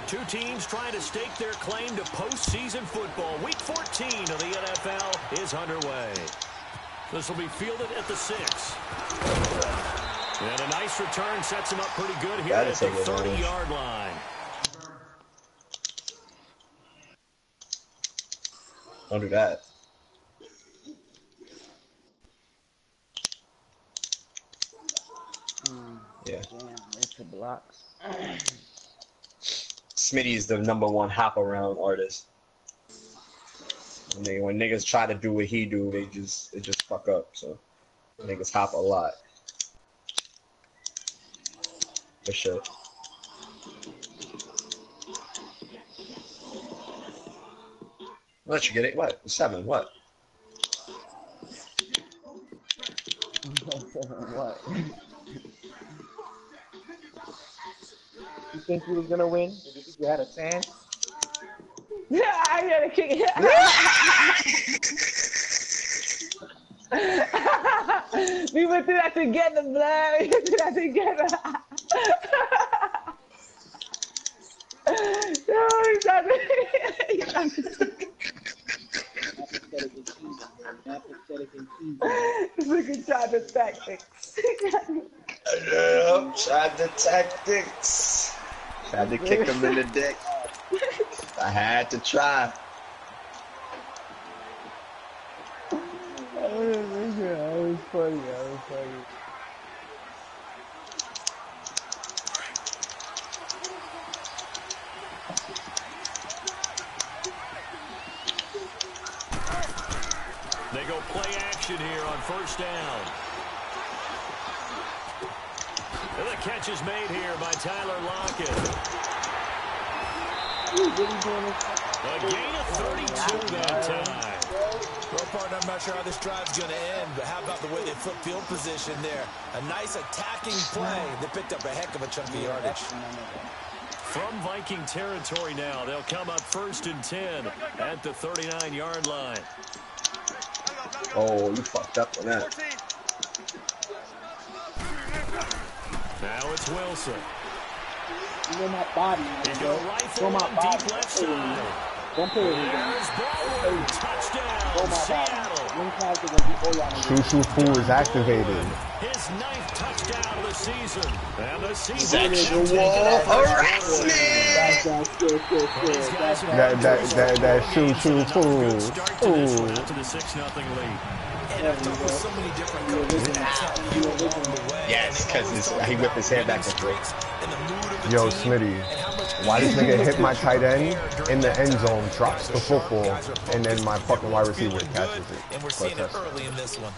Two teams trying to stake their claim to postseason football. Week 14 of the NFL is underway. This will be fielded at the 6. And a nice return sets him up pretty good here at the 30-yard line. Don't do that. Yeah. Damn, it's the blocks. Smitty is the #1 hop around artist. When niggas try to do what he do, they just fuck up. So niggas hop a lot. For sure. I'll let you get it. What? 7. What? What? You think you was gonna win? Did you think you had a chance? Yeah, I gotta kick it. We went through that together, blood. We went through that together. No, he's not. Look at China tactics. Yeah, tried the tactics. Tried to kick him in the dick. I had to try. That was funny. They go play action here on first down. And the catch is made here by Tyler Lockett. A gain of 32 that time. Well, partner, I'm not sure how this drive's going to end, but how about the way they flip field position there? A nice attacking play. They picked up a heck of a chunk of yardage. From Viking territory now, they'll come up 1st and 10 at the 39-yard line. Oh, you fucked up on that. Now it's Wilson. You know my body, He's going to rifle on deep left side. Don't put it in. There's Baldwin. Touchdown, Seattle. Shoo Fu is activated. His 9th touchdown of the season. And the season Sexual harassment. That Shoo Fu. After the 6-0 lead. And I've talked with so many different coaches that tell you along the way. Yes, because he whipped his head back and forth. Yo, Smitty, why this nigga hit my tight end in the end zone, drops the football, and then my fucking wide receiver catches it? And we're seeing it early in this one.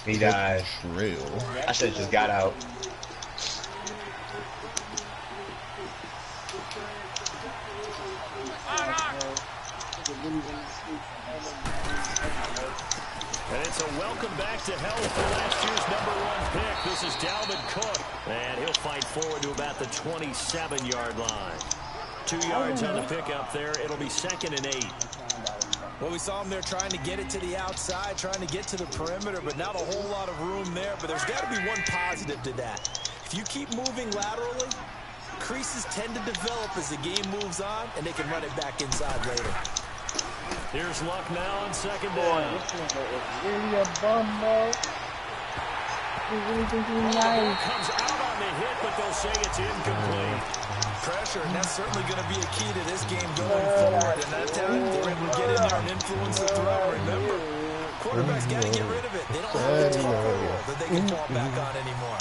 He died. Real. I should have just got out. And it's a welcome back to health for last year's #1 pick. This is Dalvin Cook. And he'll fight forward to about the 27-yard line. 2 yards on the pickup there. It'll be 2nd and 8. Well, we saw him there trying to get it to the outside, trying to get to the perimeter, but not a whole lot of room there. But there's got to be one positive to that. If you keep moving laterally, creases tend to develop as the game moves on, and they can run it back inside later. Here's Luck now on 2nd down. This nigga is really a bum, though. He really thinks he's nice. Comes out on the hit, but they'll say it's incomplete. Pressure, and that's certainly going to be a key to this game going forward. And that time, they're able to get in there and influence the throw. Remember, quarterbacks got to get rid of it. They don't have the control that they can fall back on anymore.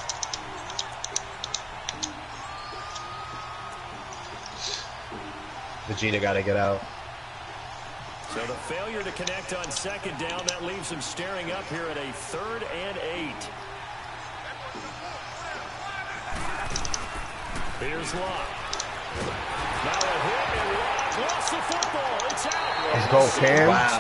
Vegeta got to get out. So the failure to connect on 2nd down, that leaves him staring up here at a 3rd and 8. Here's Locke. Now a hit, and Locke lost the football. It's out. Let's go, Cam. Wow.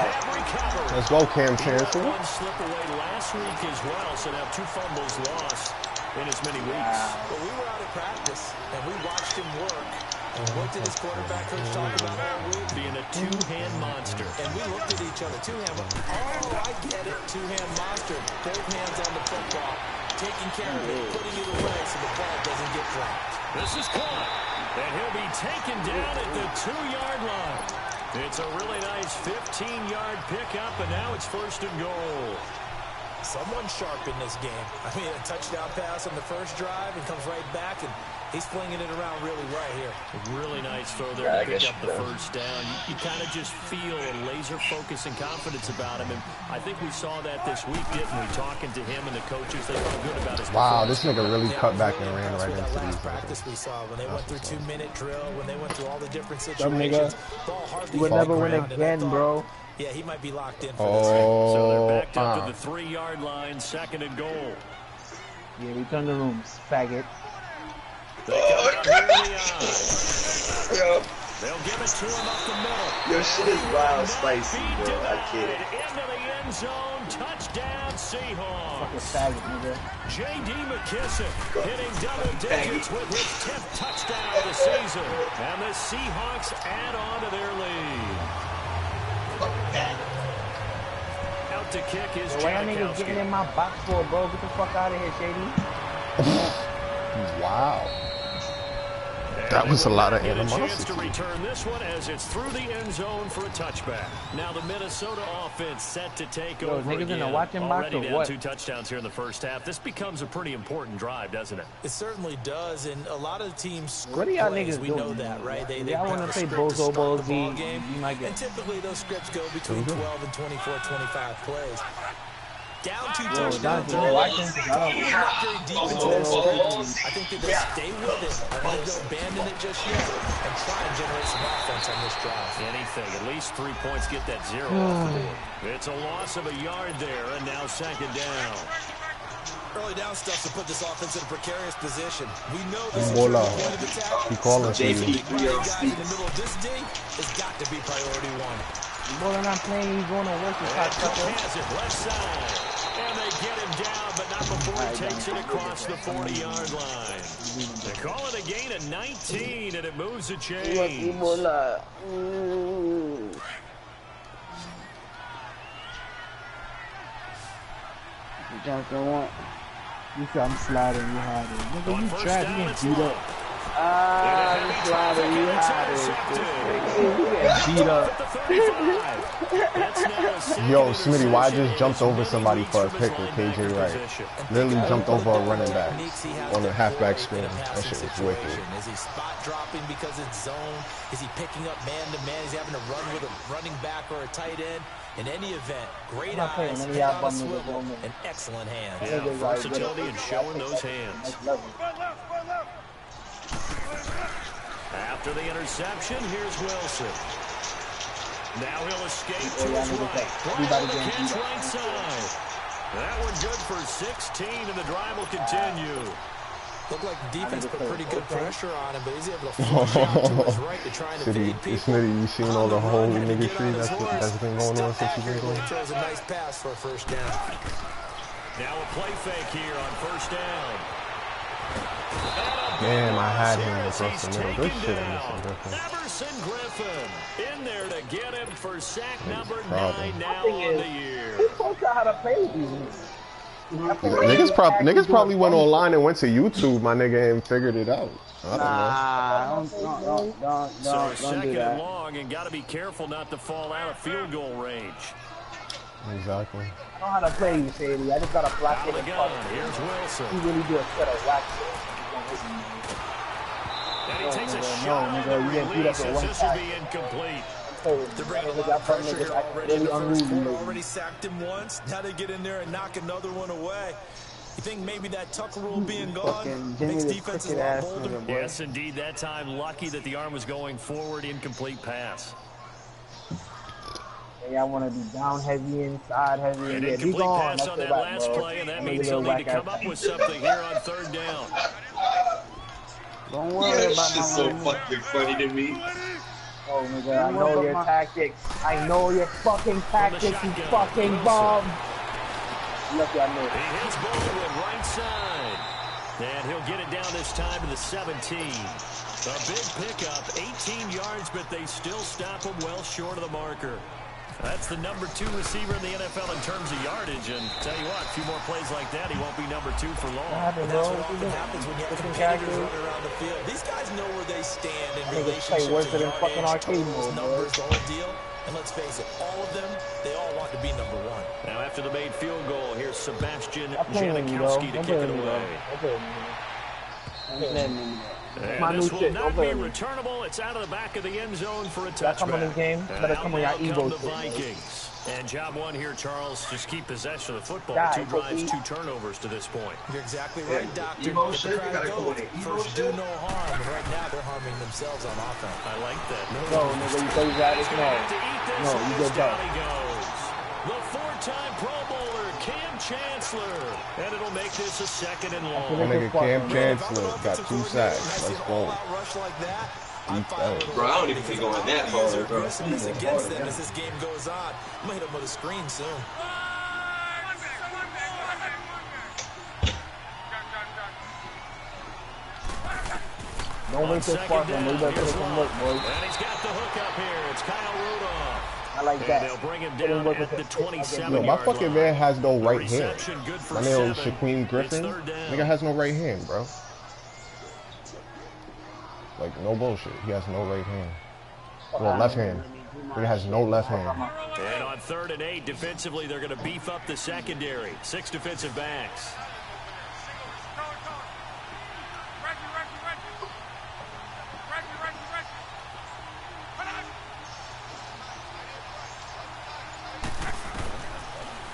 Let's go, Cam Chancellor. One slip away last week as well, so now 2 fumbles lost in as many weeks. Well, we were out of practice, and we watched him work. And what did his quarterback coach talk about all week? Being a 2-hand monster. And we looked at each other. 2-hand. Oh, I get it. 2-hand monster. Both hands on the football. Taking care of it. Putting it away so the ball doesn't get dropped. This is caught. And he'll be taken down at the 2-yard line. It's a really nice 15-yard pickup, and now it's 1st and goal. Someone sharp in this game. I mean, a touchdown pass on the first drive and comes right back, and he's flinging it around really right here. A really nice throw there to pick up the first down. You kind of just feel a laser focus and confidence about him, and I think we saw that this week, didn't we? Talking to him and the coaches, they felt good about his Wow, this nigga really cut back and ran right into last these practice we saw when they went through 2-minute drill, when they went through all the different Some nigga, situations. Ball hardly you would hit the never win ground, and I again, thought, bro. yeah, he might be locked in for So they're backed Oh, up to the 3-yard line, 2nd and goal. Yeah, return the rooms, faggot. They come out here in the eye. Yo, They'll give it to him up the middle. your shit is wild spicy, bro. I can't. Into the end zone, touchdown Fucking Seahawks. faggot, nigga. J.D. McKissick hitting double digits with his 10th touchdown of the season. And the Seahawks add on to their lead. Out to kick is Why y'all niggas getting in my box for, bro? Get the fuck out of here, Shady. wow. That was a lot of Get a chance animosity. to return this one as it's through the end zone for a touchback. Now the Minnesota offense set to take over niggas in again. the watching box Already or down what? 2 touchdowns here in the first half. This becomes a pretty important drive, doesn't it? It certainly does, and a lot of teams script What are y'all plays. niggas We doing? know that, right? They Y'all prep wanna a play script to Bozo start the Balls, ball you game, might get- and typically those scripts go between 12 and 24, 25 plays. Down 2 Yo, touchdowns. Dante, watching. Not very deep into their script. I think that they stay with it. I don't think they'll abandon it just yet and try and generate some offense on this drive. Anything, at least 3 points, get that 0 off the board. It's a loss of a yard there, and now 2nd down. Early down stuff to put this offense in a precarious position. We know this is Bola. the point of attack. He calling for you. Big guys in the middle of this day has got to be priority 1. Boy, not playing, he's going to work his hot sucker. Has it left side. And they get him down, but not before he takes it across the 40-yard line. They call it a gain of 19, and it moves the chains. You said I'm sliding, you hard it. Nigga, On you first tried, down, you it's get beat long. up. You sliding, you hard it. You get beat up. Yo, Smitty, why I just jumped over somebody for a pick with KJ Wright? Literally jumped over a running back on a halfback screen. That shit was wicked. Is he spot dropping because it's zone? Is he picking up man-to-man? Is he having to run with a running back or a tight end? In any event, great not playing eyes, any head of on a them swivel, with them. and excellent hands. Yeah, versatility and showing those hands. Next level. After the interception, here's Wilson. Now he'll escape to his right. Bryant with the catch right side. That one good for 16, and the drive will continue. Looked like the defense put pretty good pressure on him, but he's able to flush out to his right to try and evade people. Smitty, you seen all the whole nigga shit that's been going on since you been Accurately going? throws a nice pass for a first down. Now a play fake here on first down. Damn, I had him As across the he's middle. Good taken shit, down. Emerson Griffin. Emerson Griffin in there to get him for sack number problem. 9 now on the year. Who taught you how to play these? Niggas probably went online and went to YouTube, my nigga, and figured it out. I don't know. Nah, So don't do second and that. long, and got to be careful not to fall out of field goal range. Exactly. I know how to play you, Shady. I just gotta block Out it of the and gun. fuck. Here's He Wilson. really do a set of whack And he takes a nigga, shot no, on nigga, the you didn't do that release for as one this will time. be incomplete. They're bringing a lot of pressure here already in the first quarter. Already sacked him once. Now they get in there and knock another one away. You think maybe that Tucker rule being gone makes defenses a lot bolder? Yes, indeed. That time, lucky that the arm was going forward. Incomplete pass. Hey, I want to be down heavy, inside heavy. An Yeah, be incomplete gone. pass That's on the that right, last bro. play, and that I'm means gonna he'll go need to back come at up with something here on third down. Don't worry Your about shit's my so money. fucking funny to me. Oh, nigga, I know your tactics. I know your fucking tactics, you fucking bum. Lucky I know. He hits Baldwin right side. And he'll get it down this time to the 17. A big pickup, 18 yards, but they still stop him well short of the marker. That's the number 2 receiver in the NFL in terms of yardage. And tell you what, a few more plays like that, he won't be number 2 for long. That's what often happens when you have competitors running around the field. These guys know where they stand in relationship to yardage, totals, numbers, the whole deal. And let's face it, all of them, they all want to be number 1. Now after the made field goal, here's Sebastian Janikowski to kick it away. And this will not be returnable. It's out of the back of the end zone for a touchback. And out the Vikings. And job one here, Charles, just keep possession of the football. 2 drives, 2 turnovers to this point. You're exactly right, Doctor. First, do no harm. But right now, they're harming themselves on offense. I like that. No, nigga, you say that. No, you get that. The 4-time Pro Bowler, Cam Chancellor. And it'll make this a 2nd and long. That nigga Cam Chancellor got 2 sacks. Let's go. Bro, I don't even think going that hard, bro. Against them as this game goes on. I'm gonna hit him with a screen soon. Don't wait this far from me. Better put some work, boys. And he's got the hook up here. It's Kyle Rudolph. I like that. And they'll bring him down at the 27 Yo, my fucking man has no right hand. My name is 7. Shaquem Griffin. Nigga has no right hand, bro. Like, no bullshit. He has no right hand. Well, left hand. He has no left hand. And on 3rd and 8, defensively, they're going to beef up the secondary. 6 defensive backs.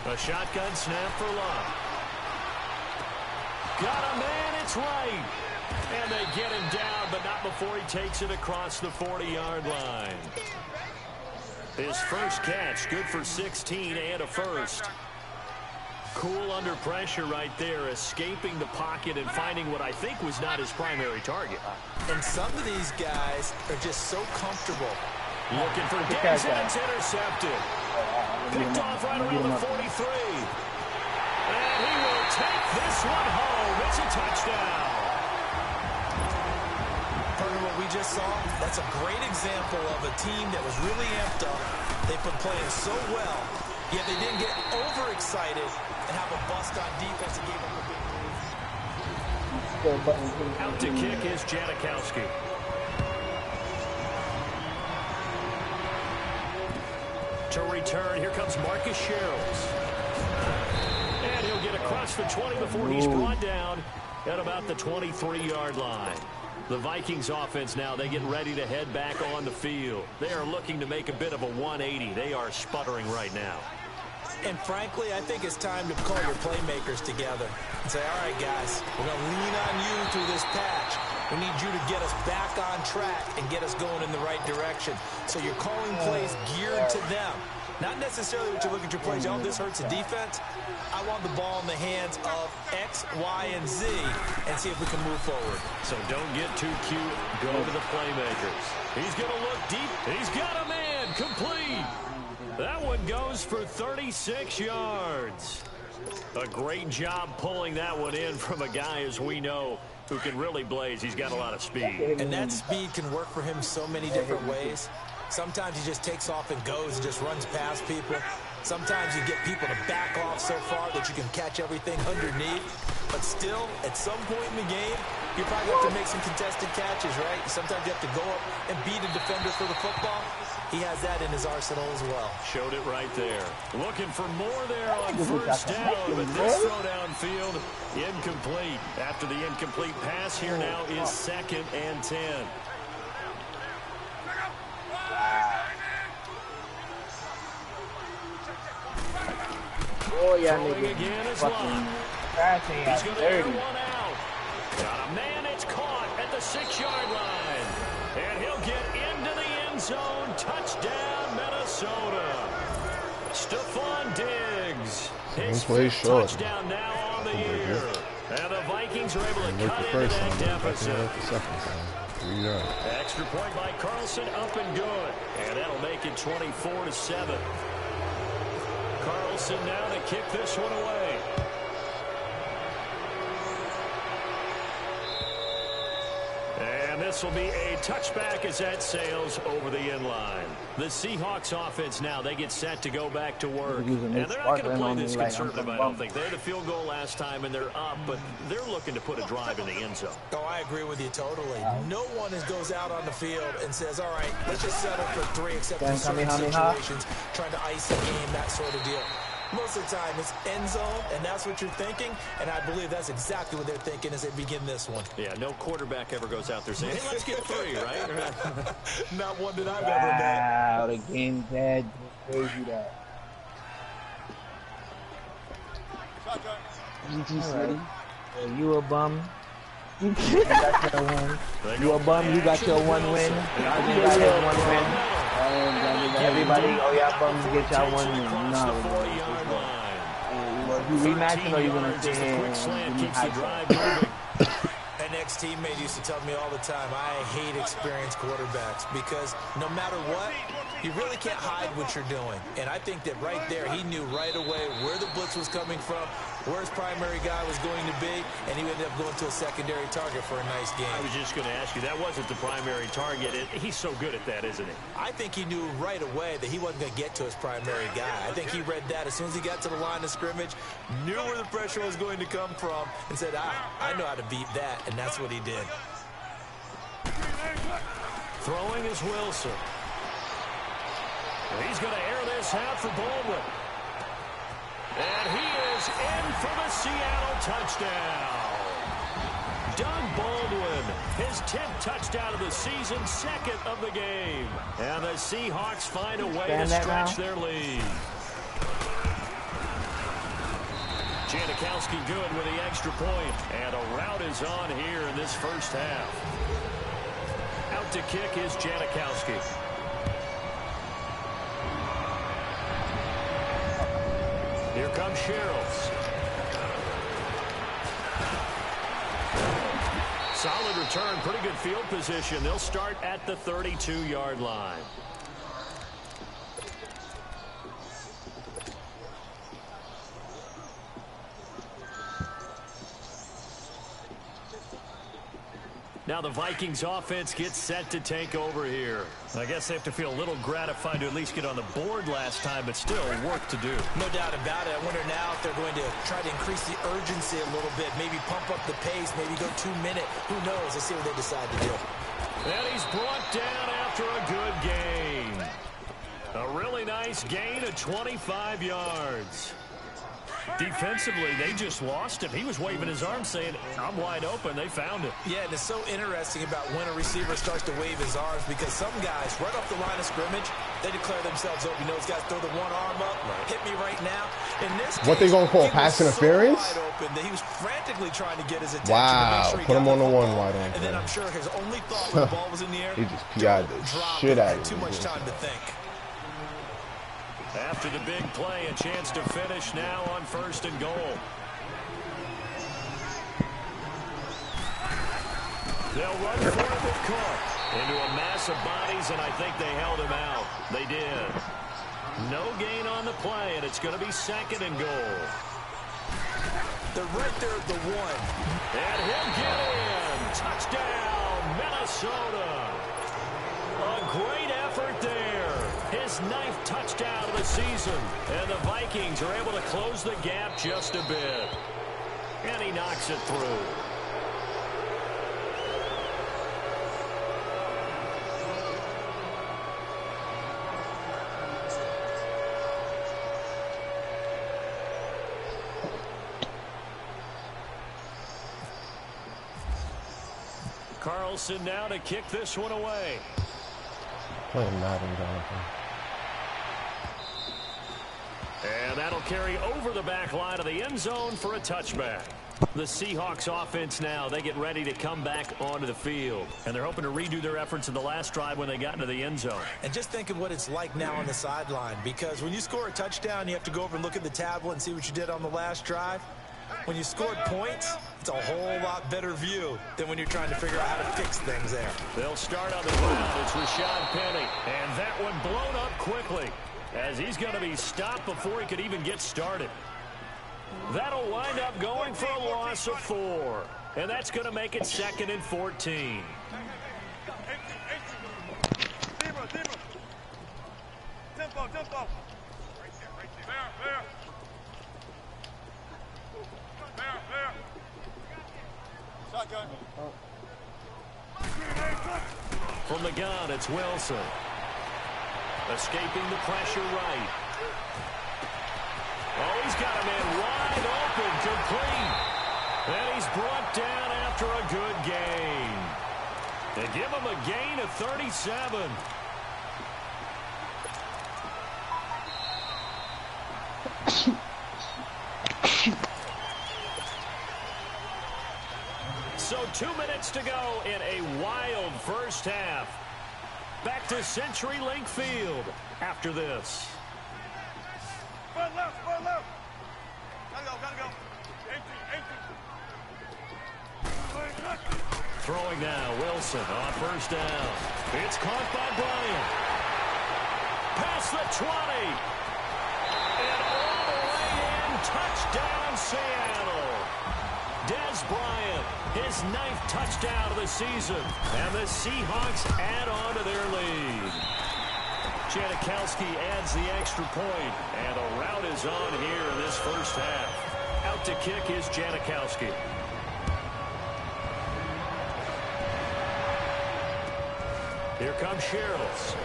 A shotgun snap for Love. Got a man, it's right. And they get him down, but not before he takes it across the 40-yard line. His first catch, good for 16 and a first. Cool under pressure right there, escaping the pocket and finding what I think was not his primary target. And some of these guys are just so comfortable. Looking for Diggs, and it's intercepted. Picked off right around the 43. And he will take this one home. It's a touchdown. Partner, what we just saw, that's a great example of a team that was really amped up. They've been playing so well, yet they didn't get overexcited and have a bust on defense and gave up a big move. Out to kick is Janikowski. To return, here comes Marcus Sherrills. And he'll get across the 20 before he's brought down at about the 23-yard line. The Vikings offense now, they get ready to head back on the field. They are looking to make a bit of a 180. They are sputtering right now. And frankly, I think it's time to call your playmakers together and say, all right, guys, we're going to lean on you through this patch. We need you to get us back on track and get us going in the right direction. So you're calling plays geared to them. Not necessarily what you look at your plays. Oh, this hurts the defense. I want the ball in the hands of X, Y, and Z and see if we can move forward. So don't get too cute. Go to the playmakers. He's going to look deep. He's got a man. Complete. That one goes for 36 yards. A great job pulling that one in from a guy, as we know, who can really blaze. He's got a lot of speed. And that speed can work for him so many different ways. Sometimes he just takes off and goes and just runs past people. Sometimes you get people to back off so far that you can catch everything underneath. But still, at some point in the game, you probably have to make some contested catches, right? Sometimes you have to go up and beat a defender for the football. He has that in his arsenal as well. Showed it right there. Looking for more there on first down, but this throw downfield, incomplete. After the incomplete pass, here now is 2nd and 10. Oh, yeah, Throwing nigga. again is Fucking Love. He's going to air one out. Got a man, it's caught at the 6-yard line. And he'll get into the end zone. Touchdown, Minnesota. Stephon Diggs. His fifth touchdown now on the year. And the Vikings are able to cut into that deficit. Extra point by Carlson, up and good. And that'll make it 24-7. Carlson now to kick this one away. And This will be a touchback as that sails over the end line. The Seahawks offense now, they get set to go back to work. And they're not going to play this conservative, I don't think. They had a field goal last time, and they're up, but they're looking to put a drive in the end zone. Oh, I agree with you totally. No one goes out on the field and says, all right, let's just settle for 3, except in certain situations, trying to ice the game, that sort of deal. Most of the time, it's end zone, and that's what you're thinking, and I believe that's exactly what they're thinking as they begin this one. Yeah, no quarterback ever goes out there saying, hey, let's get 3, right? Not one that I've ever met. Wow, the game's dead. Crazy that. GG City. You a bum. You got your one. You a bum, you got your 1 win. Arjun got his 1 win. Everybody, oh yeah, bums get y'all 1 win. No, you rematching or you gonna sit here and give me high? An ex-teammate used to tell me all the time, I hate experienced quarterbacks because no matter what, you really can't hide what you're doing. And I think that right there, he knew right away where the blitz was coming from, where his primary guy was going to be, and he ended up going to a secondary target for a nice game. I was just going to ask you, that wasn't the primary target. He's so good at that, isn't he? I think he knew right away that he wasn't going to get to his primary guy. I think he read that as soon as he got to the line of scrimmage, knew where the pressure was going to come from, and said, I know how to beat that, and that's what he did. Throwing is Wilson. He's going to air this out for Baldwin. And he is in for the Seattle touchdown. Doug Baldwin, his 10th touchdown of the season, 2nd of the game. And the Seahawks find a way to stretch their lead. Janikowski good with the extra point. And a route is on here in this first half. Out to kick is Janikowski. Here comes Sherrills. Solid return, pretty good field position. They'll start at the 32-yard line. Now the Vikings offense gets set to take over here. I guess they have to feel a little gratified to at least get on the board last time, but still work to do. No doubt about it. I wonder now if they're going to try to increase the urgency a little bit, maybe pump up the pace, maybe go 2-minute. Who knows? Let's see what they decide to do. And he's brought down after a good gain. A really nice gain of 25 yards. Defensively, they just lost him. He was waving his arms saying, I'm wide open. They found him. Yeah, and it's so interesting about when a receiver starts to wave his arms because some guys, right off the line of scrimmage, they declare themselves open. You know, those guys throw the one arm up, hit me right now. In this case, what they going to call pass interference? So wide open that he was frantically trying to get his attention. Wow, to make sure he put him on the one ball. wide open. And then I'm sure his only thought when the ball was in the air, he just PI'd the shit out of him. Too much time to think. After the big play, a chance to finish now on 1st and goal. They'll run for it with Cook. Into a mass of bodies, and I think they held him out. They did. No gain on the play, and it's going to be 2nd and goal. They're right there at the 1. And he'll get in. Touchdown, Minnesota. A great effort there. His 9th touchdown of the season. And the Vikings are able to close the gap just a bit. And he knocks it through. Carlson now to kick this one away. Playing Madden, Jonathan. And that'll carry over the back line of the end zone for a touchback. The Seahawks offense now, they get ready to come back onto the field. And they're hoping to redo their efforts in the last drive when they got into the end zone. And just think of what it's like now on the sideline. Because when you score a touchdown, you have to go over and look at the tablet and see what you did on the last drive. When you scored points, it's a whole lot better view than when you're trying to figure out how to fix things there. They'll start on the ground. It's Rashad Penny. And that one blown up quickly as he's going to be stopped before he could even get started. That'll wind up going for a loss of 4. And that's going to make it 2nd and 14. gun, it's Wilson. Escaping the pressure right. Oh, he's got a man wide open, complete. And he's brought down after a good gain. They give him a gain of 37. So 2 minutes to go in a wild first half. Back to CenturyLink Field after this. Gotta go. Throwing now, Wilson on first down. It's caught by Bryant. Past the 20. And all the way in. Touchdown, Seattle. Dez Bryant, his 9th touchdown of the season. And the Seahawks add on to their lead. Janikowski adds the extra point. And the rout is on here in this first half. Out to kick is Janikowski. Here comes Sherrills.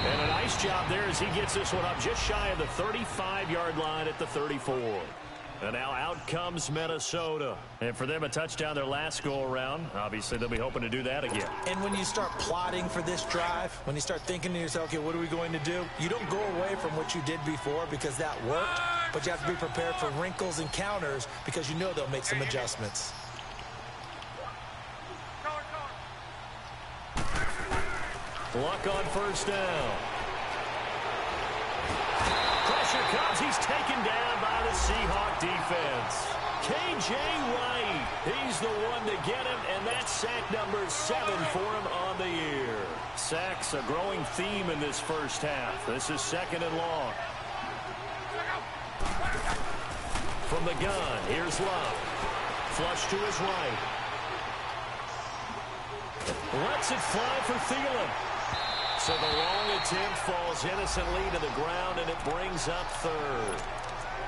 And a nice job there as he gets this one up just shy of the 35-yard line at the 34. And now out comes Minnesota. And for them, a touchdown their last go-around. Obviously, they'll be hoping to do that again. And when you start plotting for this drive, when you start thinking to yourself, okay, what are we going to do? You don't go away from what you did before because that worked, but you have to be prepared for wrinkles and counters because you know they'll make some adjustments. Luck on first down. Pressure comes. He's taken down by the Seahawk defense. K.J. Wright, he's the one to get him, and that's sack number 7 for him on the year. Sacks a growing theme in this first half. This is 2nd and long. From the gun, here's Love. Flush to his right. Lets it fly for Thielen. So the long attempt falls innocently to the ground, and it brings up 3rd.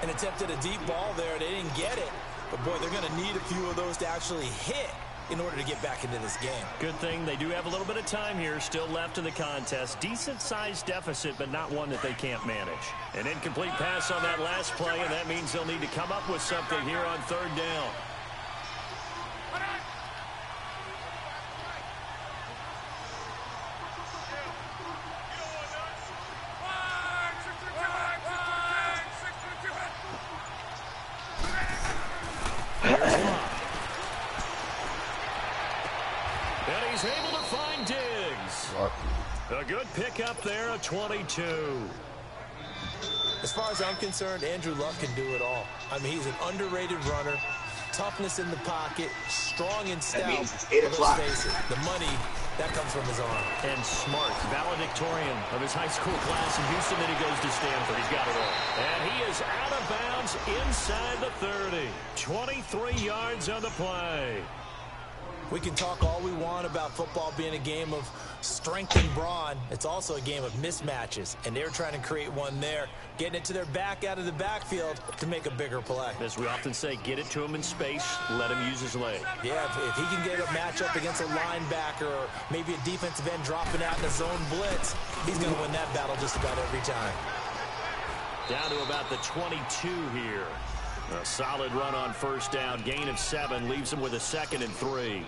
An attempt at a deep ball there. They didn't get it. But, boy, they're going to need a few of those to actually hit in order to get back into this game. Good thing they do have a little bit of time here still left in the contest. Decent-sized deficit, but not one that they can't manage. An incomplete pass on that last play, and that means they'll need to come up with something here on 3rd down. And he's able to find Diggs. A good pickup there, a 22. As far as I'm concerned, Andrew Luck can do it all. I mean, he's an underrated runner, toughness in the pocket, strong and stout. That means it's 8 o'clock. The money, that comes from his arm. And smart, valedictorian of his high school class in Houston, then he goes to Stanford. He's got it all. And he is out of bounds inside the 30. 23 yards on the play. We can talk all we want about football being a game of strength and brawn. It's also a game of mismatches, and they're trying to create one there, getting it to their back out of the backfield to make a bigger play. As we often say, get it to him in space, let him use his leg. Yeah, if he can get a matchup against a linebacker or maybe a defensive end dropping out in a zone blitz, he's going to win that battle just about every time. Down to about the 22 here. A solid run on first down. Gain of 7 leaves him with a 2nd and 3.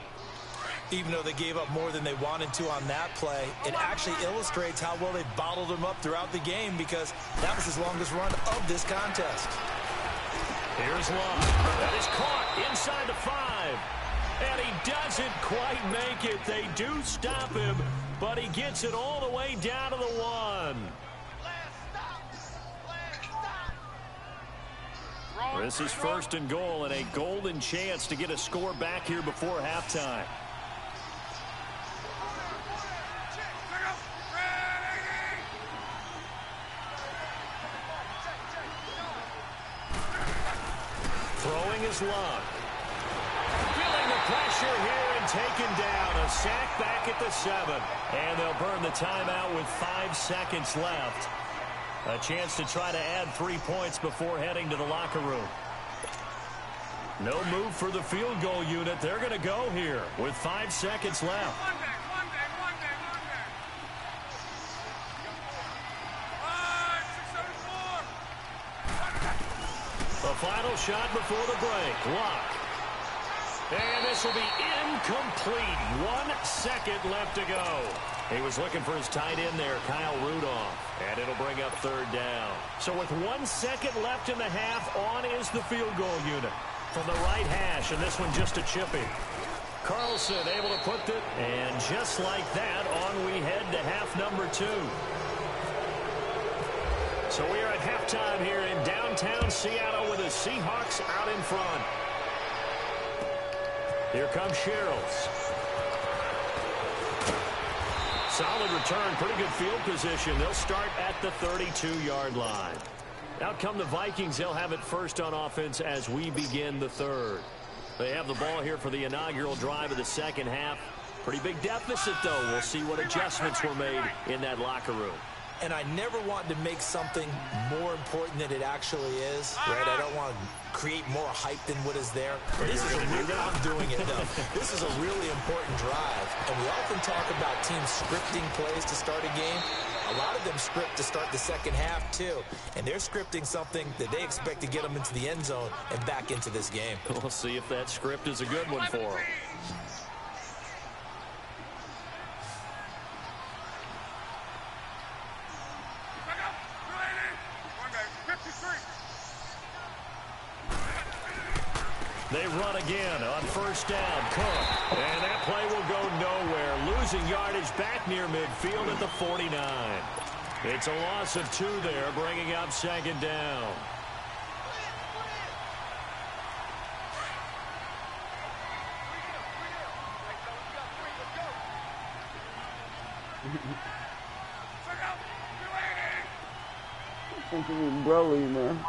Even though they gave up more than they wanted to on that play, it actually illustrates how well they bottled him up throughout the game because that was his longest run of this contest. Here's Love. That is caught inside the 5. And he doesn't quite make it. They do stop him, but he gets it all the way down to the 1. This is 1st and goal and a golden chance to get a score back here before halftime. Throwing is Luck. Feeling the pressure here and taken down. A sack back at the 7. And they'll burn the timeout with 5 seconds left. A chance to try to add 3 points before heading to the locker room. No move for the field goal unit. They're going to go here with 5 seconds left. The final shot before the break. Luck. And this will be incomplete. 1 second left to go. He was looking for his tight end there, Kyle Rudolph. And it'll bring up 3rd down. So with 1 second left in the half, on is the field goal unit from the right hash. And this one just a chippy. Carlson able to put it. And just like that, on we head to half number 2. So we are at halftime here in downtown Seattle with the Seahawks out in front. Here comes Sherrills. Solid return, pretty good field position. They'll start at the 32-yard line. Out come the Vikings. They'll have it first on offense as we begin the 3rd. They have the ball here for the inaugural drive of the second half. Pretty big deficit, though. We'll see what adjustments were made in that locker room. And I never want to make something more important than it actually is, right? I don't want to create more hype than what is there. This is I'm doing it, though. This is a really important drive. And we often talk about teams scripting plays to start a game. A lot of them script to start the second half, too. And they're scripting something that they expect to get them into the end zone and back into this game. We'll see if that script is a good one for them. They run again on 1st down. Cook. And that play will go nowhere. Losing yardage back near midfield at the 49. It's a loss of 2 there, bringing up 2nd down. Broly, man.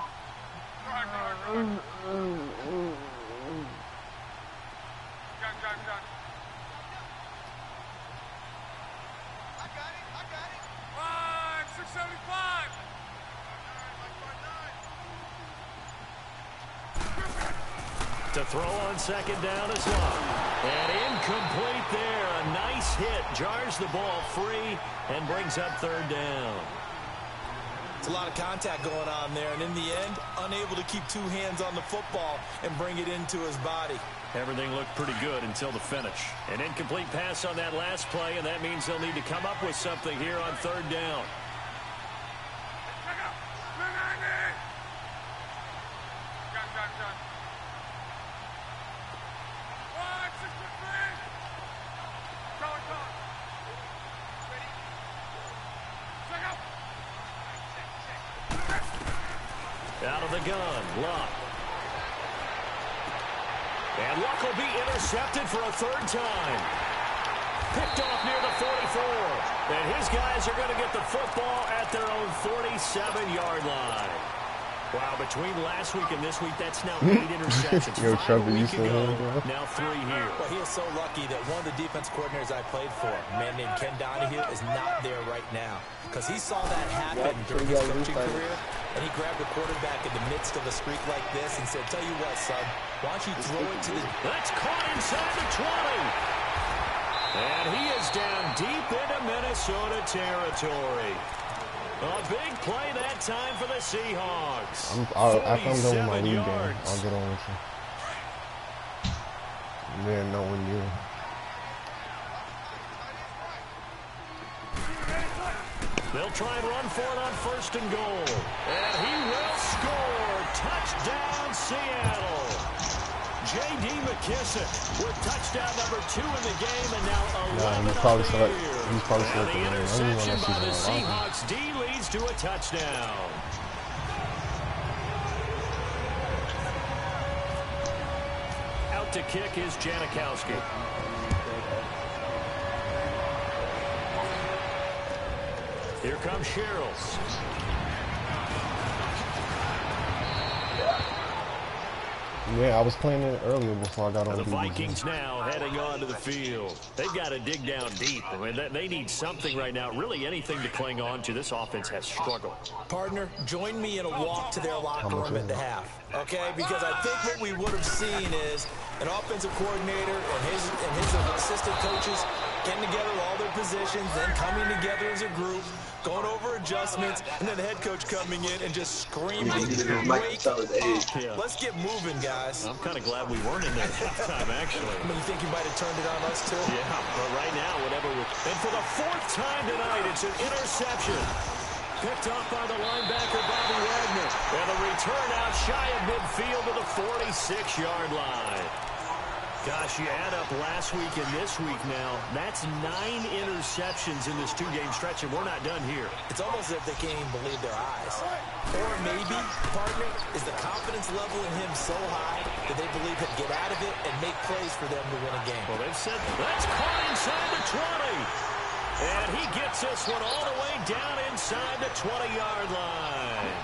To throw on 2nd down is Luck. And incomplete there. A nice hit. Jars the ball free and brings up 3rd down. It's a lot of contact going on there, and in the end, unable to keep 2 hands on the football and bring it into his body. Everything looked pretty good until the finish. An incomplete pass on that last play, and that means they'll need to come up with something here on 3rd down. Out of the gun, Luck. And Luck will be intercepted for a 3rd time. Picked off near the 44. And his guys are going to get the football at their own 47-yard line. Wow, between last week and this week, that's now 8 interceptions. Yo, Trevor, you still here, bro? Now 3 here. Well, he is so lucky that one of the defense coordinators I played for, a man named Ken Donahue, is not there right now. Because he saw that happen during his coaching career, and he grabbed the quarterback in the midst of a streak like this and said, tell you what, son, why don't you throw it to the... That's caught inside the 20. And he is down deep into Minnesota territory. A big play that time for the Seahawks. After I'm done with my league game, I'll get on with you. Yeah, no one you. They'll try and run for it on 1st and goal. And he will score. Touchdown, Seattle. J.D. McKissick with touchdown number 2 in the game, and now 11 he's probably on the year. He's probably And the interception by the season. Seahawks D leads to a touchdown. Out to kick is Janikowski. Here comes Sherrills. Yeah, I was playing it earlier before I got on The DBZ. Vikings now heading onto the field. They've got to dig down deep. I mean, they need something right now, really anything to cling on to. This offense has struggled. Partner, join me in a walk to their locker room at the half, okay? Because I think what we would have seen is an offensive coordinator and his assistant coaches getting together all their positions, then coming together as a group, going over adjustments, and then the head coach coming in and just screaming, wake up. Let's get moving, guys. I'm kind of glad we weren't in there at halftime, actually. I mean, you think you might have turned it on us, too? Yeah, but right now, whatever. And for the 4th time tonight, it's an interception. Picked off by the linebacker, Bobby Wagner. And the return out shy of midfield to the 46-yard line. Gosh, you add up last week and this week now. That's 9 interceptions in this 2-game stretch, and we're not done here. It's almost as if they can't even believe their eyes. Or maybe, partner, is the confidence level in him so high that they believe he'll get out of it and make plays for them to win a game. Well, they've said, that's caught inside the 20. And he gets this one all the way down inside the 20-yard line.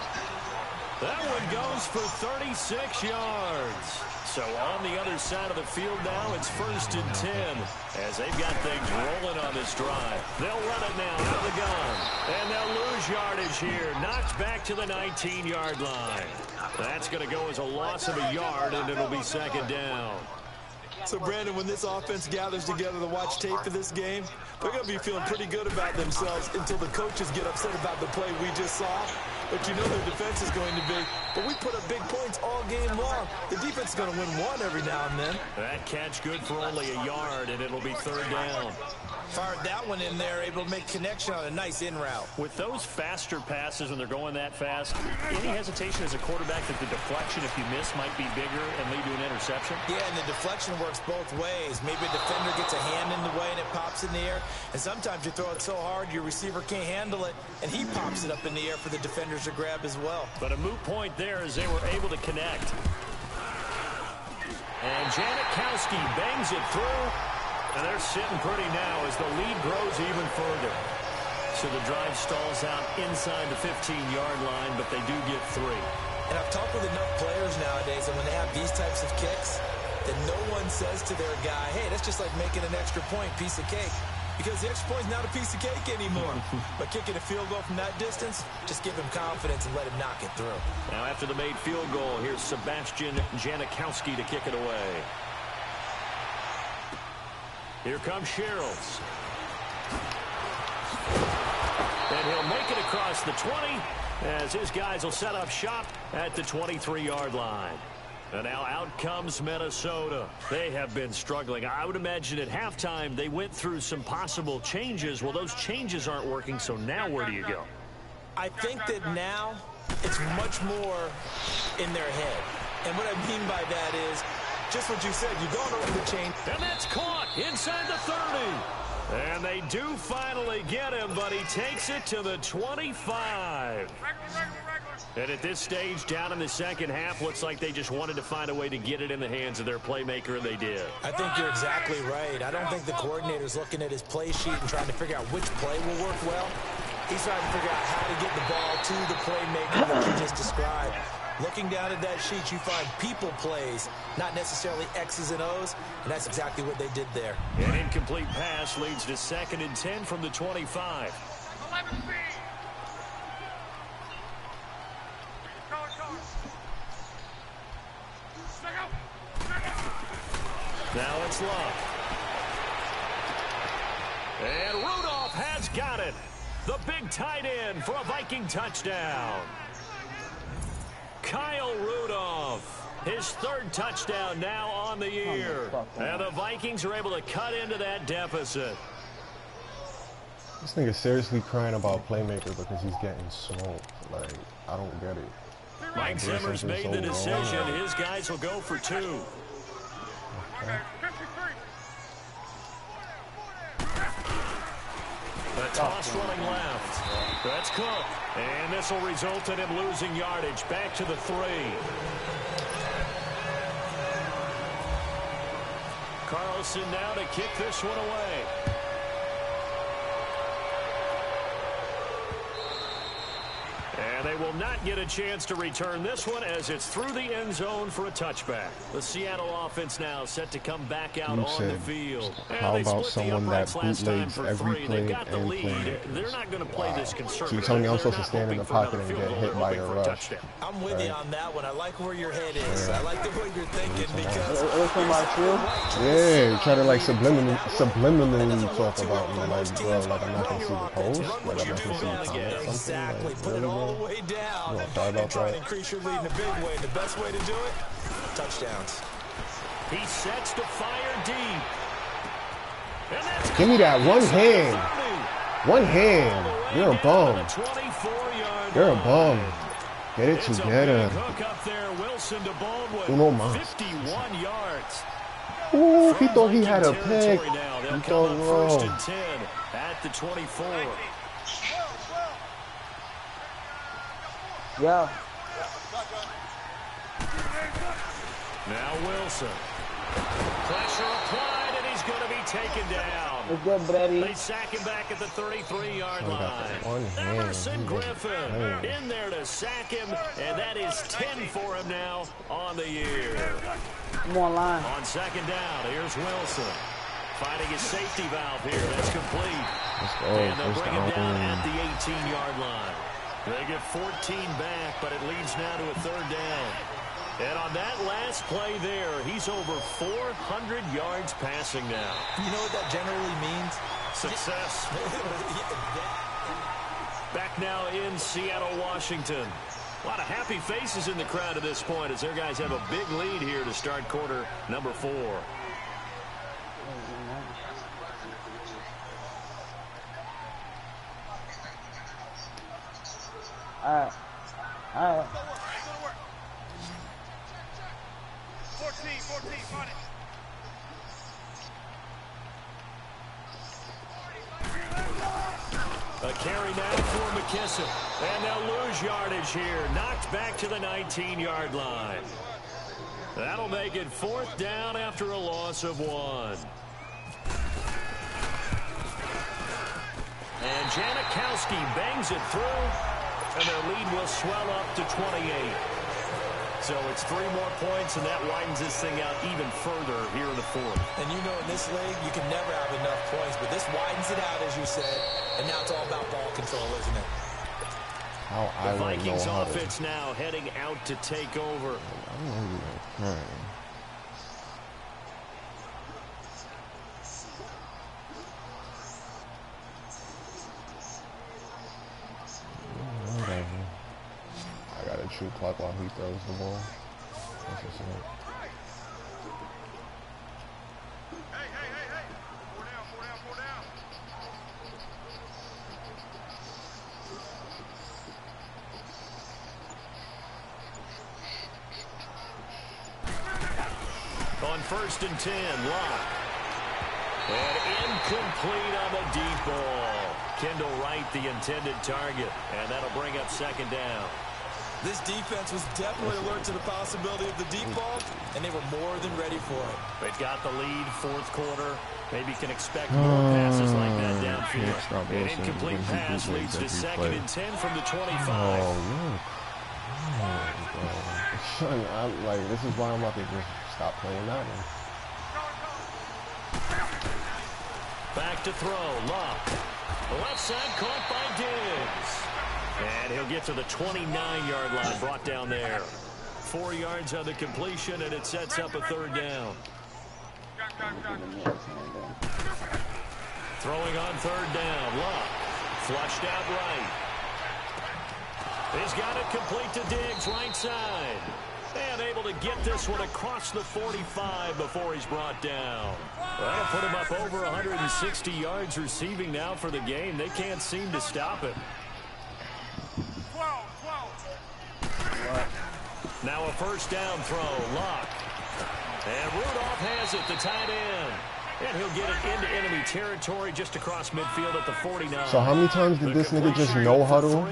That one goes for 36 yards. So on the other side of the field now, it's 1st and 10 as they've got things rolling on this drive. They'll run it now out of the gun. And they'll lose yardage here. Knocked back to the 19-yard line. That's going to go as a loss of a yard, and it'll be 2nd down. So, Brandon, when this offense gathers together to watch tape for this game, they're going to be feeling pretty good about themselves until the coaches get upset about the play we just saw. But you know their defense is going to be. But we put up big points all game long. The defense is going to win one every now and then. That catch good for only a yard, and it'll be 3rd down. Fired that one in there, able to make connection on a nice in route. With those faster passes when they're going that fast, any hesitation as a quarterback that the deflection, if you miss, might be bigger and lead to an interception? Yeah, and the deflection works both ways. Maybe a defender gets a hand in the way and it pops in the air. And sometimes you throw it so hard your receiver can't handle it, and he pops it up in the air for the defenders to grab as well. But a moot point there as they were able to connect. And Janikowski bangs it through. And they're sitting pretty now as the lead grows even further. So the drive stalls out inside the 15-yard line, but they do get 3. And I've talked with enough players nowadays, and when they have these types of kicks, that no one says to their guy, hey, that's just like making an extra point, piece of cake. Because the extra point's not a piece of cake anymore. But kicking a field goal from that distance, just give him confidence and let him knock it through. Now after the made field goal, here's Sebastian Janikowski to kick it away. Here comes Sherrills. And he'll make it across the 20 as his guys will set up shop at the 23-yard line. And now out comes Minnesota. They have been struggling. I would imagine at halftime they went through some possible changes. Well, those changes aren't working, so now where do you go? I think that now it's much more in their head. And what I mean by that is just what you said. You're going over the chain. And that's caught inside the 30. And they do finally get him, but he takes it to the 25. And at this stage, down in the second half, looks like they just wanted to find a way to get it in the hands of their playmaker, and they did. I think you're exactly right. I don't think the coordinator's looking at his play sheet and trying to figure out which play will work well. He's trying to figure out how to get the ball to the playmaker that you just described. Looking down at that sheet, you find people plays, not necessarily X's and O's, and that's exactly what they did there. An incomplete pass leads to 2nd and 10 from the 25. Now it's Love. And Rudolph has got it. The big tight end for a Viking touchdown. Kyle Rudolph, his 3rd touchdown now on the year. And the Vikings are able to cut into that deficit. This nigga seriously crying about playmaker because he's getting smoked. Like, I don't get it. Mike Zimmer's made the decision. His guys will go for 2. Okay. A toss running left. That's Cook. And this will result in him losing yardage. Back to the 3. Carlson now to kick this one away. And they will not get a chance to return this one as it's through the end zone for a touchback. The Seattle offense now set to come back out on the field. How about someone that bootlegs every play and playmaker? They're not going to play this conservative. So you're telling me I'm supposed to stand in the pocket and get hit by a rush? I'm with you on that one. I like where your head is. I like the way you're thinking because... Yeah, you try to like subliminally talk about me, like, bro, like I'm not going to see the post, like I'm not going to see the comment, exactly. Put it all the way down and try to increase your lead in a big way. The best way to do it, touchdowns. He sets to fire deep. Give me that one hand. One hand. You're a bum. You're a bum. Get it together. Uno más. 51 yards. Ooh, he thought he had a pick. He thought wrong. At the 24. Yeah. Now Wilson. Pressure applied, and he's going to be taken down. It's good, Brady. They sack him back at the 33-yard line. Emerson Griffin in there to sack him, and that is 10 for him now on the year. Come on, line. On second down, here's Wilson. Finding his safety valve here. That's complete. And they'll bring him down at the 18-yard line. They get 14 back, but it leads now to a third down. And on that last play there, he's over 400 yards passing now. You know what that generally means? Success. Back now in Seattle, Washington. A lot of happy faces in the crowd at this point as their guys have a big lead here to start quarter number 4. All right. 14, on it. A carry now for McKissick. And they'll lose yardage here. Knocked back to the 19-yard line. That'll make it 4th down after a loss of 1. And Janikowski bangs it through, and their lead will swell up to 28. So it's 3 more points, and that widens this thing out even further here in the 4th. And you know in this league, you can never have enough points, but this widens it out, as you said, and now it's all about ball control, isn't it? The Vikings offense now heading out to take over. I got a true clock while he throws the ball. That's what's up. Hey. 4 down. On 1st and 10, Locke. And incomplete on the deep ball. Kendall Wright, the intended target, and that'll bring up 2nd down. This defense was definitely alert to the possibility of the deep ball, and they were more than ready for it. They've got the lead, 4th quarter. Maybe can expect more passes like that downfield. An incomplete pass leads to 2nd and 10 from the 25. Like, this is why I'm about to just stop playing that one. Back to throw, Locke. The left side caught by Diggs. And he'll get to the 29-yard line, brought down there. 4 yards on the completion, and it sets up a 3rd down. Throwing on 3rd down, Locke. Flushed out right. He's got it complete to Diggs, right side. And able to get this one across the 45 before he's brought down. That'll put him up over 160 yards receiving now for the game. They can't seem to stop it. 12. Now a 1st down throw, Locke. And Rudolph has it, the tight end. And he'll get it into enemy territory just across midfield at the 49. So how many times did this nigga just no huddle?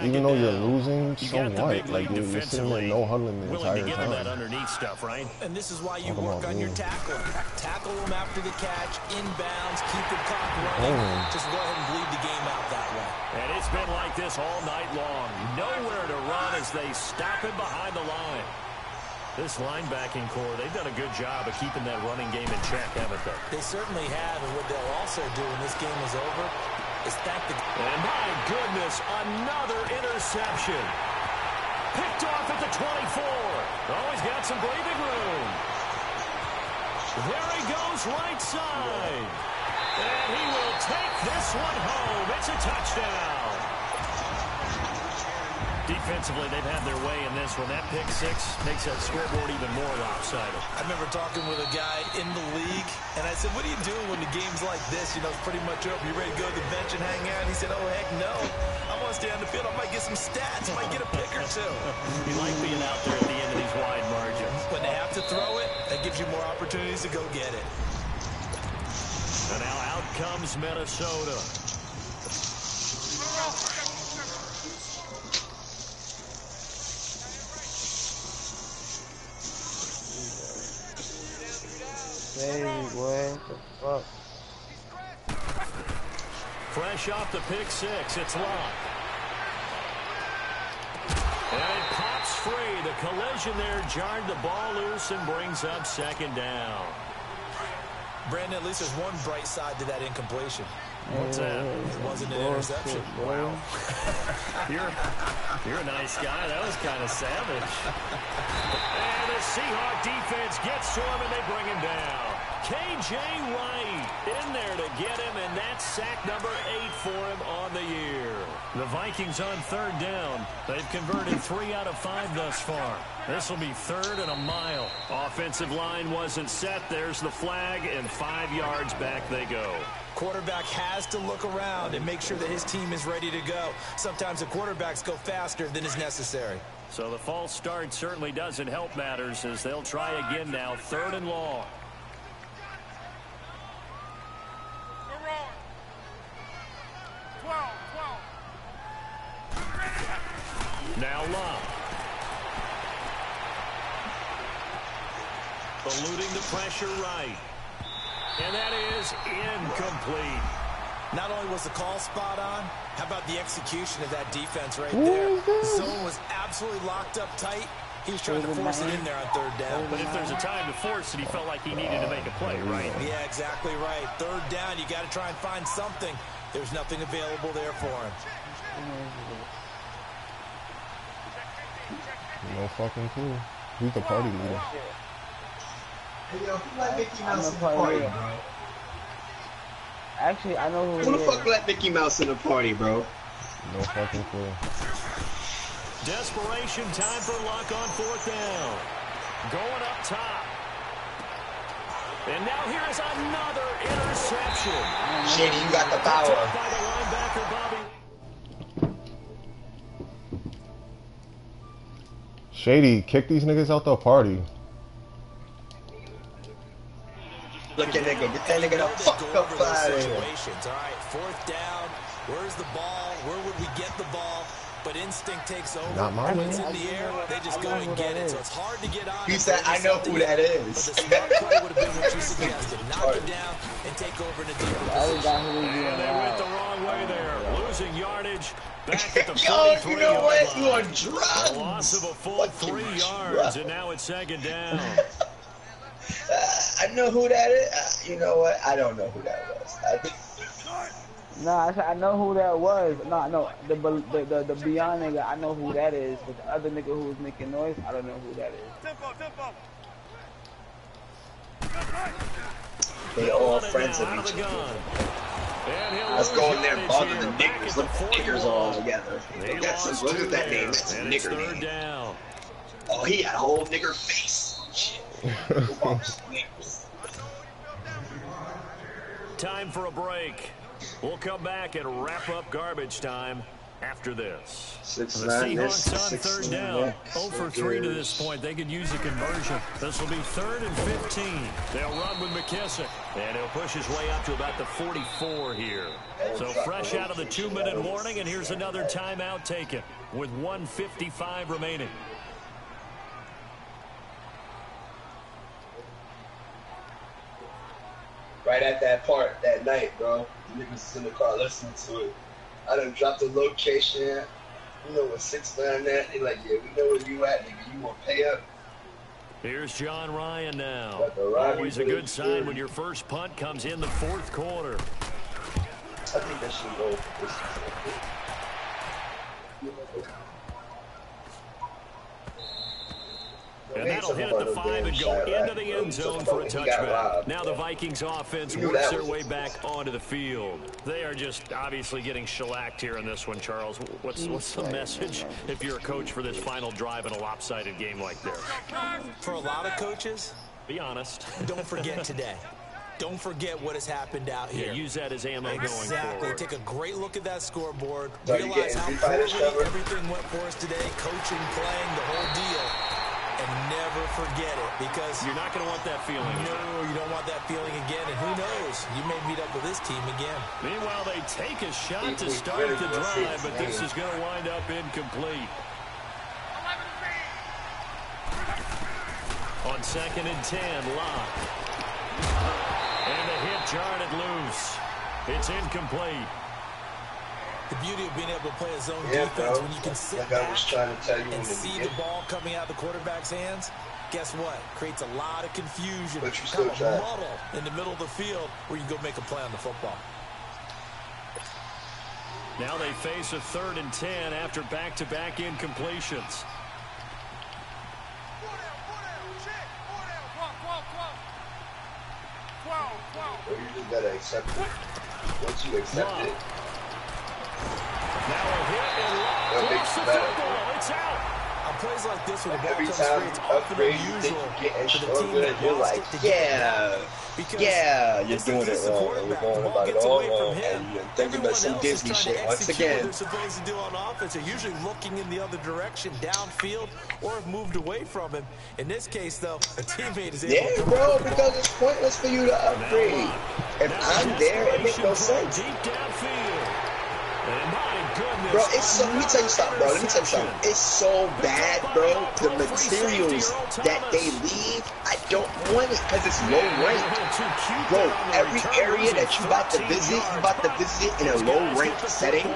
Even though you're losing, so what? Like, you're sitting there no huddling the entire time. That underneath stuff, right? And this is why you work on your tackling. Tackle them after the catch, inbounds, keep the clock running. Just go ahead and bleed the game out that way. And it's been like like this all night long. Nowhere to run as they stop him behind the line. This linebacking core, they've done a good job of keeping that running game in check, haven't they? They certainly have, and what they'll also do when this game is over is thank the... And my goodness, another interception. Picked off at the 24. Oh, he's got some breathing room. There he goes right side. And he will take this one home. It's a touchdown. Defensively, they've had their way in this one. That pick six makes that scoreboard even more lopsided. I remember talking with a guy in the league, and I said, what are you doing when the game's like this? You know, it's pretty much over. You ready to go to the bench and hang out? And he said, oh, heck no. I want to stay on the field. I might get some stats. I might get a pick or two. You like being out there at the end of these wide margins. When they have to throw it, that gives you more opportunities to go get it. And now out comes Minnesota. Baby, what the fuck? Fresh off the pick six, it's locked. And it pops free. The collision there jarred the ball loose and brings up second down. Brandon, at least there's one bright side to that incompletion. What's that? It wasn't an interception. Wow. You're a nice guy. That was kind of savage. And the Seahawk defense gets to him, and they bring him down. K.J. Wright in there to get him, and that's sack number 8 for him on the year. The Vikings on third down. They've converted 3 out of 5 thus far. This will be third and a mile. Offensive line wasn't set. There's the flag, and 5 yards back they go. Quarterback has to look around and make sure that his team is ready to go. Sometimes the quarterbacks go faster than is necessary. So the false start certainly doesn't help matters as they'll try again now, third and long. Now Love. Eluding the pressure right. And that is incomplete. Not only was the call spot on, how about the execution of that defense right there? The zone was absolutely locked up tight. He was trying to force it in there on third down. But if there's a time to force it, he felt like he needed to make a play, right? Yeah, exactly right. Third down, you got to try and find something. There's nothing available there for him. No fucking clue. Who's the party leader? Hey, yo, who let Mickey Mouse in the party, bro? Actually, I know Who the fuck let Mickey Mouse in the party, bro? No fucking clue. Desperation time for Luck on fourth down. Going up top. And now here is another interception. Shady, you got the power. By the linebacker, Bobby. Shady, kick these niggas out the party. Look at nigga, get that nigga the fuck up out of here. All right, fourth down. Where's the ball? Where would we get the ball? But instinct takes over. Not my When it's way. in the air, they just go and get it. So it's hard to get on. He said, I know who that is. But the smart play would have been what you suggested. Knock it down and take over in a deeper position. And they went the wrong way there. Losing yardage. Back at the Yo, 43 you know what? yard You line. on drugs. A loss of a full Fucking 3 yards, drugs. and now it's second down. I know who that is. You know what? I don't know who that was. Nah, I know who that was. No, the Beyond nigga, I know who that is. But the other nigga who was making noise, I don't know who that is. They all friends of each other. Let's go in there and bother the niggers. Look at the niggers all together. Look at that name. That's a nigger name. Down. Oh, he had a whole nigger face. Shit. Time for a break. We'll come back and wrap up garbage time after this. The Seahawks on third down. 0 for 3 to this point. They could use a conversion. This will be 3rd and 15. They'll run with McKissick. And he'll push his way up to about the 44 here. So fresh out of the 2-minute warning, and here's another timeout taken with 1:55 remaining. Right at that part that night, bro. The niggas was in the car listening to it. I done dropped the location. You know what 6'9" at? They like, yeah, we know where you at, nigga. You want to pay up? Here's John Ryan now. Always a good sign when your first punt comes in the fourth quarter. I think that should go for this. And that'll hit at the 5 and go into the end zone for a touchback. Now the Vikings offense works their way back onto the field. They are just obviously getting shellacked here in this one, Charles. What's the message if you're a coach for this final drive in a lopsided game like this? For a lot of coaches, be honest. Don't forget today. Don't forget what has happened out here. Yeah, use that as ammo going forward. Exactly. Take a great look at that scoreboard. Realize how poorly everything went for us today. Coaching, playing, the whole deal. And never forget it, because you're not going to want that feeling. No, you don't want that feeling again. And who knows? You may meet up with this team again. Meanwhile, they take a shot to start the drive, but this is going to wind up incomplete. On 2nd and 10, Locke. And the hit jarred it loose. It's incomplete. The beauty of being able to play a zone defense when you can sit back and see the ball coming out of the quarterback's hands, guess what? Creates a lot of confusion, kind of muddle in the middle of the field where you go make a play on the football. Now they face a 3rd and 10 after back-to-back incompletions. You just gotta accept it. Once you accept it. Now a hit and across the football. It's out. On plays like this, when the ball every comes time free, it's you often upgrade, you unusual think you're getting for the team stronger, that and you're lost like, it to get it back. yeah, you're This doing is it the wrong. quarterback. You're going The ball about it gets all away from wrong, him. and you're thinking about some Everyone else is Disney trying shit to once execute again. what they're supposed to do on offense. They're usually looking in the other direction, downfield, or have moved away from him. In this case, though, a teammate is able to come bro, up with the because ball. it's pointless for you to upgrade. If I'm there, it makes no sense. Deep downfield. And my goodness. Bro, it's so, let me tell you something, bro. Let me tell you something. It's so bad, bro. The materials that they leave, I don't want it because it's low rank. Bro, every area that you about to visit in a low rank setting,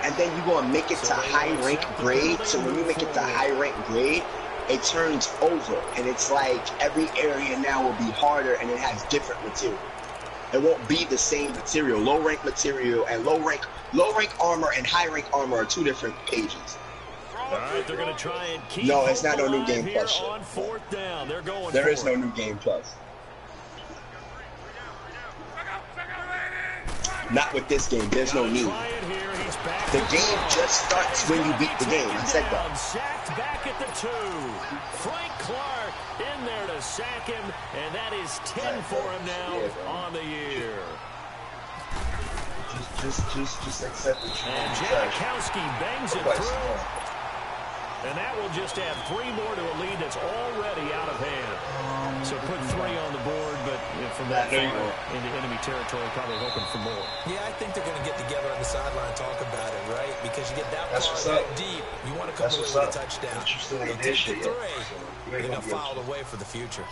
and then you're going to make it to high rank grade. So when you make it to high rank grade, it turns over. And it's like every area now will be harder and it has different material. It won't be the same material. Low rank material and low rank armor and high rank armor are two different pages. All right, they're going to try and keep. No, it's not no new game plus shit. On 4th down, they're going. There is no new game plus. Not with this game. There's no need. The game just starts when you beat the game. I said that. Sacked back at the 2. Frank Clark in there to sack him, and that is 10 for him now on the year. Just accept it. And Janikowski bangs it through. And that will just add 3 more to a lead that's already out of hand. So put 3 on the board, but from that far into enemy territory, probably hoping for more. Yeah, I think they're going to get together on the sideline and talk about it, right? Because you get that far, that deep, you want to come away with a touchdown. They take the 3, they're going to file away for the future.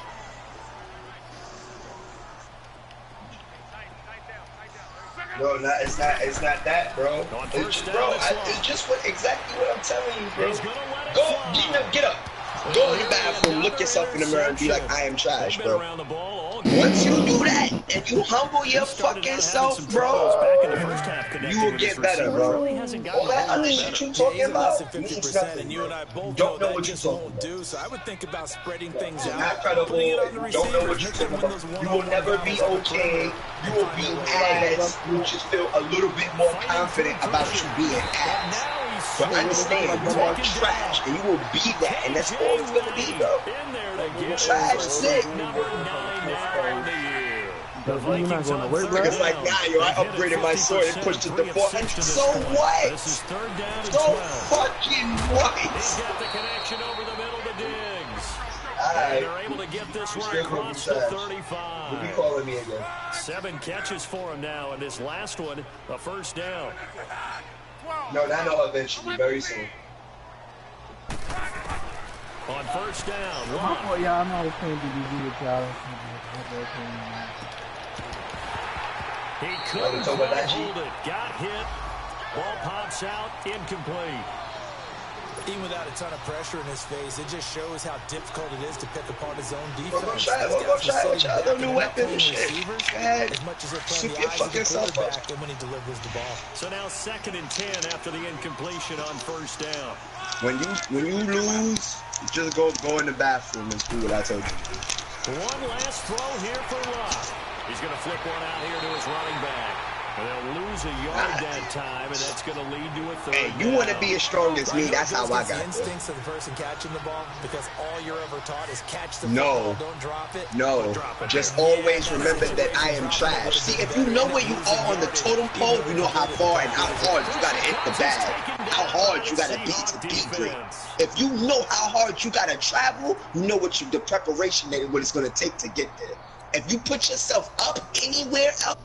No, it's not that, bro. It's just exactly what I'm telling you, bro. Get up. Go in the bathroom, look yourself in the mirror, and be like, I am trash, bro. Once you do that, and you humble your fucking self, bro, you will get better, bro. All that other shit you talking about means nothing. You don't know what you're talking about. So I would think about spreading things out. Not credible. You don't know what you're talking about. You will never be okay. You will be ass. You will just feel a little bit more confident about you being ass. But understand, you are trash, and you will be that, and that's all it's going to be, bro. Trash, that's it. Niggas like, nah, yo, I upgraded my sword and pushed it to 4. So what? So fucking what? He's got the connection over the middle to Diggs. Alright. They're able to get this one across the 35. What are you calling me again? 7 catches for him now, and this last one, a first down. No, not no eventually, very soon. On first down, Oh, yeah, I'm not playing DBZ with y'all. he couldn't hold it. Got hit. Ball pops out, incomplete. Even without a ton of pressure in his face, it just shows how difficult it is to pick apart his own defense. We'll go try other new weapons and shit. Go ahead. As much as they're Soup playing your the eyes fucking of the self up. quarterback and when he delivers the ball. So now 2nd and 10 after the incompletion on 1st down. When you lose, just go in the bathroom and do what I told you. One last throw here for Locke. He's going to flip one out here to his running back. And they'll lose a yard that time, and that's going to lead to a 3rd Hey, you want to be as strong as me? That's how I got the it. instincts of the person catching the ball, because all you're ever taught is catch the No. football, don't drop it. No, just always remember that I am trash. See, if you know where you are on the totem pole, you know how far and how hard you got to hit the bag, how hard you got to be to be great. If you know how hard you got to travel, you know the preparation that what it's going to take to get there. If you put yourself up anywhere else,